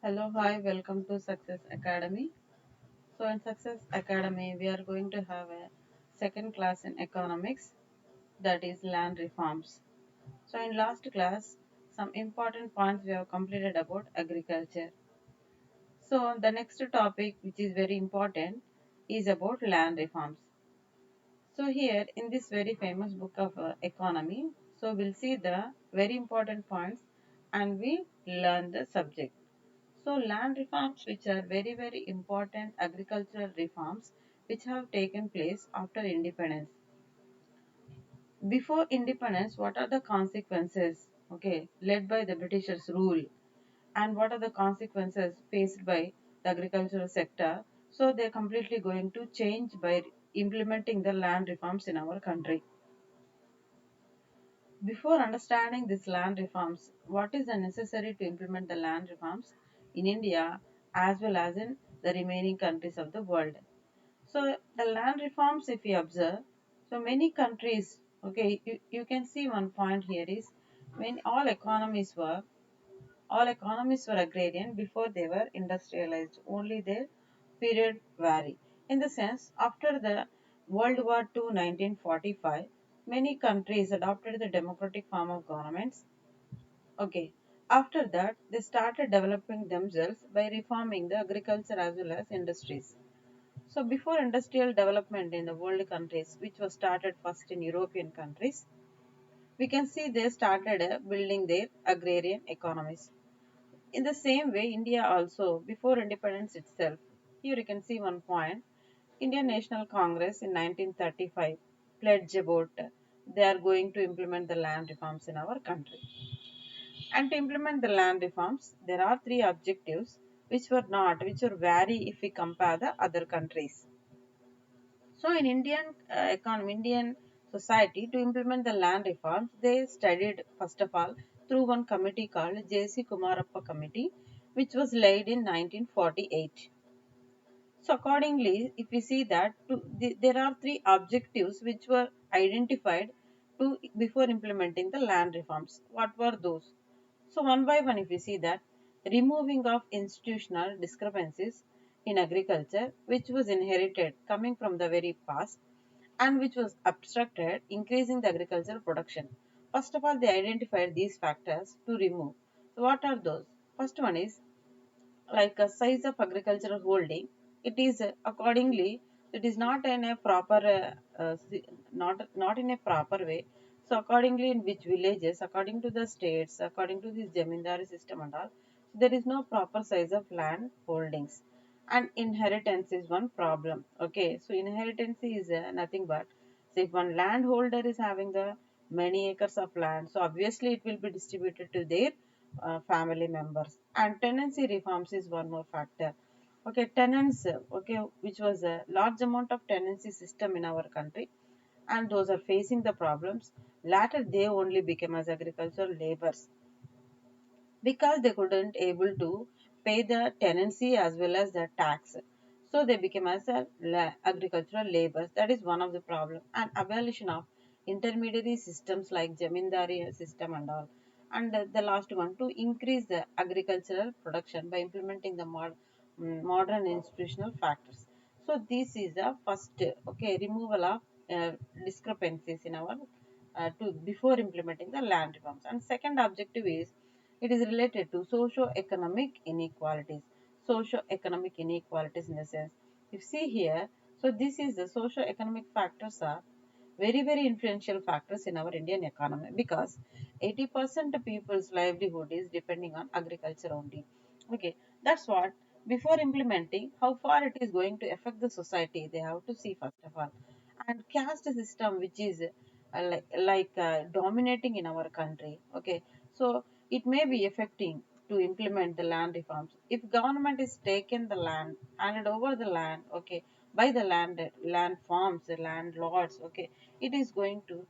Hello, hi, welcome to Success Academy. So, in Success Academy, we are going to have a second class in economics, that is land reforms. So, in last class, some important points we have completed about agriculture. So, the next topic, which is very important, is about land reforms. So, here in this very famous book of economy, so we'll see the very important points and we learn the subject. So land reforms which are very important agricultural reforms which have taken place after independence. Before independence, what are the consequences? Okay, led by the Britishers rule, and what are the consequences faced by the agricultural sector? So they're completely going to change by implementing the land reforms in our country. Before understanding these land reforms, what is the necessary to implement the land reforms in India as well as in the remaining countries of the world? So the land reforms, if you observe, so many countries, okay, you can see one point here is when all economies were agrarian before they were industrialized. Only their period vary. In the sense, after the World War II 1945, many countries adopted the democratic form of governments. Okay. After that, they started developing themselves by reforming the agriculture as well as industries. So before industrial development in the world countries, which was started first in European countries, we can see they started building their agrarian economies. In the same way, India also, before independence itself, here you can see one point, Indian National Congress in 1935 pledged about they are going to implement the land reforms in our country. And to implement the land reforms, there are three objectives which were vary if we compare the other countries. So in Indian society, to implement the land reforms, they studied first of all through one committee called J.C. Kumarappa Committee, which was laid in 1948. So accordingly, if we see that there are three objectives which were identified before implementing the land reforms. What were those? So one by one, if we see that removing of institutional discrepancies in agriculture, which was inherited coming from the very past and which was obstructed increasing the agricultural production. First of all, they identified these factors to remove. So what are those? First one is like a size of agricultural holding. It is accordingly, it is not in a proper not in a proper way. So accordingly, in which villages, according to the states, according to this jamindari system and all, there is no proper size of land holdings. And inheritance is one problem. Okay, so inheritance is nothing but, so if one landholder is having the many acres of land, so obviously it will be distributed to their family members. And tenancy reforms is one more factor. Okay, tenants, okay, which was a large amount of tenancy system in our country, and those are facing the problems. Later, they only became as agricultural laborers because they couldn't able to pay the tenancy as well as the tax. So they became as a agricultural laborers. That is one of the problem. And abolition of intermediary systems like jamindari system and all. And the last one, to increase the agricultural production by implementing the modern institutional factors. So this is the first, okay, removal of discrepancies in our to before implementing the land reforms. And second objective is it is related to socio-economic inequalities. Socio-economic inequalities in the sense, if see here, so this is the socio-economic factors are very influential factors in our Indian economy because 80% of people's livelihood is depending on agriculture only. Okay, that's what before implementing how far it is going to affect the society, they have to see first of all. And caste system, which is dominating in our country. Okay, so it may be affecting to implement the land reforms. If government is taken the land, handed over the land, okay, by the land farms, the landlords, okay, it is going to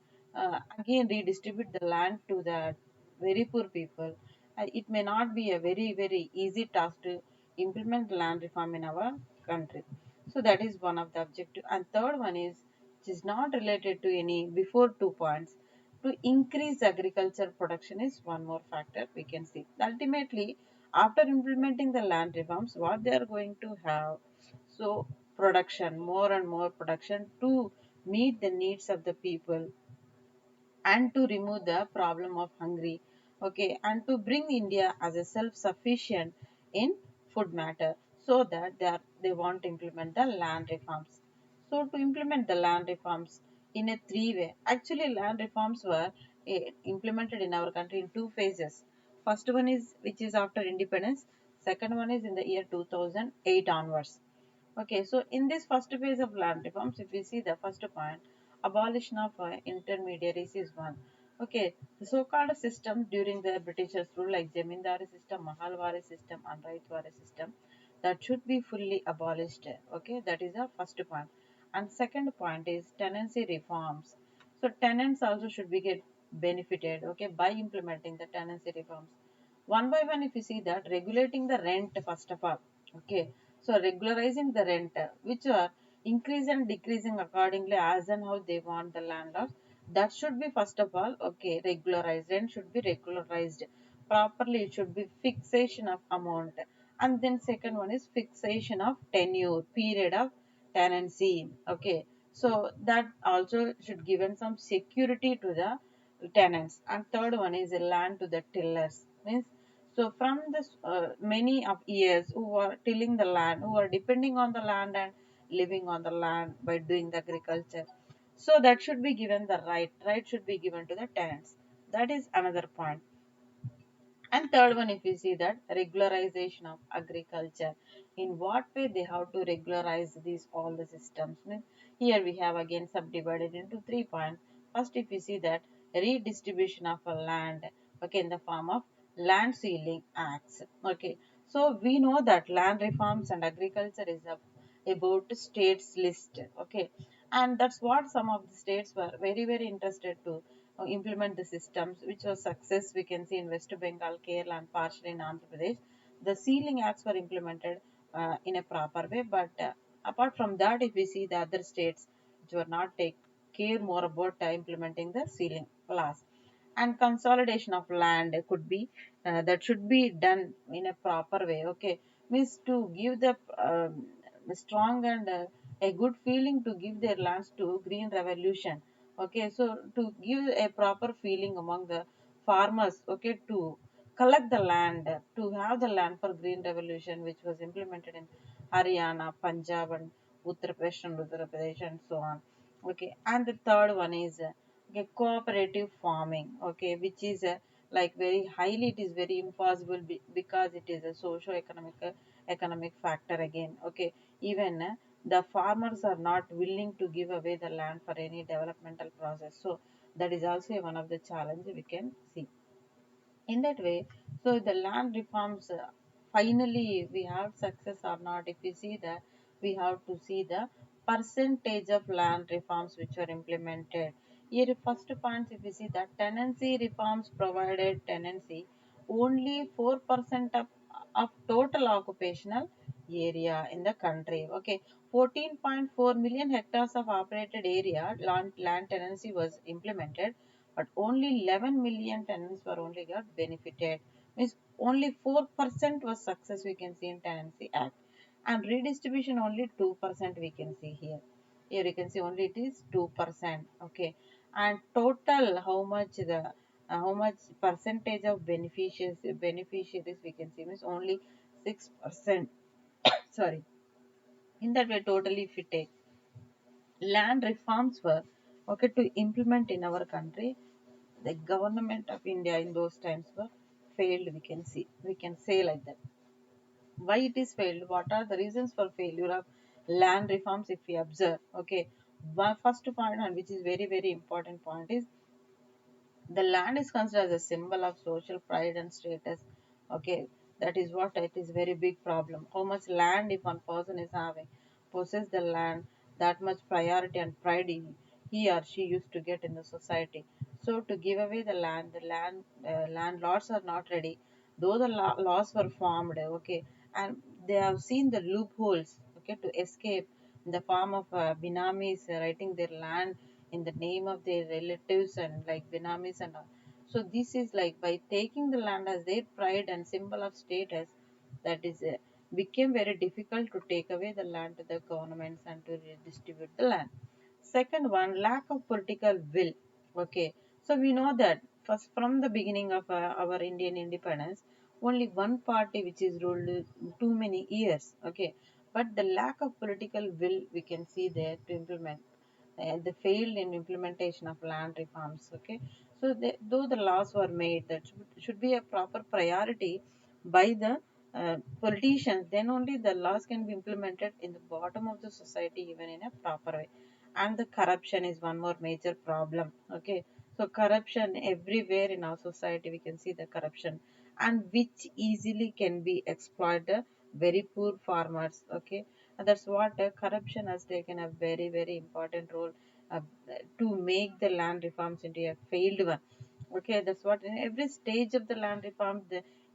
again redistribute the land to the very poor people. It may not be a very easy task to implement the land reform in our country. So that is one of the objective. And third one is, which is not related to any before 2 points, to increase agriculture production is one more factor we can see. Ultimately, After implementing the land reforms, what they are going to have? So production, more and more production to meet the needs of the people and to remove the problem of hungry, okay, and to bring India as a self-sufficient in food matter, so that they want to implement the land reforms. So to implement the land reforms in a three way, actually land reforms were implemented in our country in two phases. First one is which is after independence, second one is in the year 2008 onwards. Okay, so in this first phase of land reforms, if we see the first point, abolition of intermediaries is one. Okay, the so-called system during the Britishers rule, like Zamindari system, Mahalwari system, and Raitwari system, that should be fully abolished. Okay, that is the first point. And second point is tenancy reforms. So tenants also should be get benefited. Okay, by implementing the tenancy reforms. One by one, if you see that regulating the rent first of all. Okay, so regularizing the rent, which are increase and decreasing accordingly as and how they want the landlords. That should be first of all, okay, regularized. Rent should be regularized properly. It should be fixation of amount, and then second one is fixation of tenure, period of tenancy. Okay, so that also should given some security to the tenants. And third one is a land to the tillers. Means so from this many of years who are tilling the land, who are depending on the land and living on the land by doing the agriculture. So that should be given the right. Right should be given to the tenants. That is another point. And third one, if you see that regularization of agriculture, in what way they have to regularize these all the systems. Means here we have again subdivided into 3 points. First, if you see that redistribution of a land, okay, in the form of land sealing acts. Okay, so we know that land reforms and agriculture is about states list. Okay, and that's what some of the states were very interested to implement the systems, which was success. We can see in West Bengal, Kerala, and partially in Andhra Pradesh, the sealing acts were implemented in a proper way. But apart from that, if we see the other states which were not take care more about implementing the sealing laws. And consolidation of land could be that should be done in a proper way. Okay, means to give the strong and a good feeling to give their lands to green revolution. Okay, so to give a proper feeling among the farmers, okay, to collect the land, to have the land for green revolution, which was implemented in Haryana, Punjab, and Uttar Pradesh, and so on. Okay, and the third one is okay, cooperative farming. Okay, which is like very highly, it is very impossible because it is a socio-economic economic factor again. Okay, even the farmers are not willing to give away the land for any developmental process. So that is also one of the challenges we can see in that way. So the land reforms, finally we have success or not, if we see that, we have to see the percentage of land reforms which were implemented. Here first point, if we see that tenancy reforms provided tenancy only 4% of total occupational area in the country. Okay, 14.4 million hectares of operated area land tenancy was implemented, but only 11 million tenants were only got benefited. Means only 4% was success we can see in Tenancy Act, and redistribution only 2% we can see here. Here you can see only it is 2%. Okay, and total how much percentage of beneficiaries we can see means only 6%. Sorry, in that way totally if we take land reforms were okay to implement in our country, the government of India in those times were failed. We can say like that. Why it is failed? What are the reasons for failure of land reforms? If we observe, okay, one first point, and which is very important point, is the land is considered as a symbol of social pride and status. Okay, that is what it is very big problem. How much land if one person is having possess the land, that much priority and pride he or she used to get in the society. So to give away the landlords are not ready, though the laws were formed. Okay, and they have seen the loopholes. Okay, to escape in the form of binamis writing their land in the name of their relatives and like binamis and all. So this is like by taking the land as their pride and symbol of status, that is became very difficult to take away the land to the governments and to redistribute the land. Second one, lack of political will. Okay, so we know that first from the beginning of our Indian independence, only one party which is ruled too many years. Okay, but the lack of political will we can see there to implement. They failed in implementation of land reforms. Okay, so though the laws were made, that should be a proper priority by the politicians, then only the laws can be implemented in the bottom of the society even in a proper way. And the corruption is one more major problem. Okay, so corruption everywhere in our society, we can see the corruption, and which easily can be exploited very poor farmers. Okay, and that's what corruption has taken a very important role uh, to make the land reforms into a failed one. Okay, that's what in every stage of the land reform,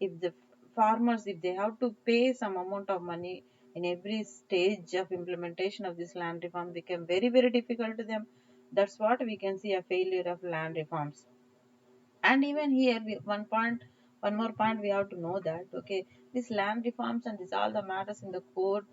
if the farmers, if they have to pay some amount of money in every stage of implementation of this land reform, become very difficult to them. That's what we can see a failure of land reforms. And even here, one more point we have to know that, okay, this land reforms and this all the matters in the court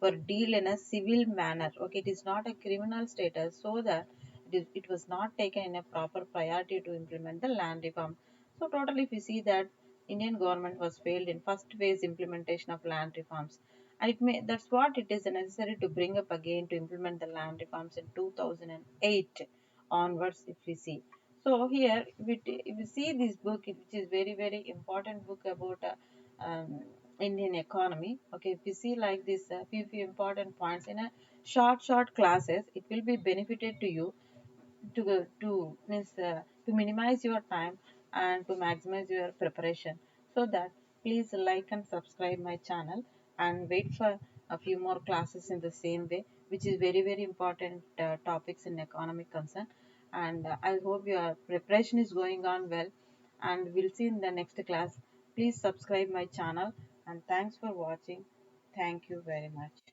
were deal in a civil manner. Okay, it is not a criminal status, so that it was not taken in a proper priority to implement the land reform. So totally, if we see that Indian government was failed in first phase implementation of land reforms, and that's what it is necessary to bring up again to implement the land reforms in 2008 onwards, if we see. So here, if we see this book, which is very important book about Indian economy. Okay, if you see like this, few important points in a short classes, it will be benefited to you to minimize your time and to maximize your preparation. So that please like and subscribe my channel and wait for a few more classes in the same way, which is very important topics in economic concern. And I hope your preparation is going on well, and we'll see in the next class. Please subscribe my channel, and thanks for watching. Thank you very much.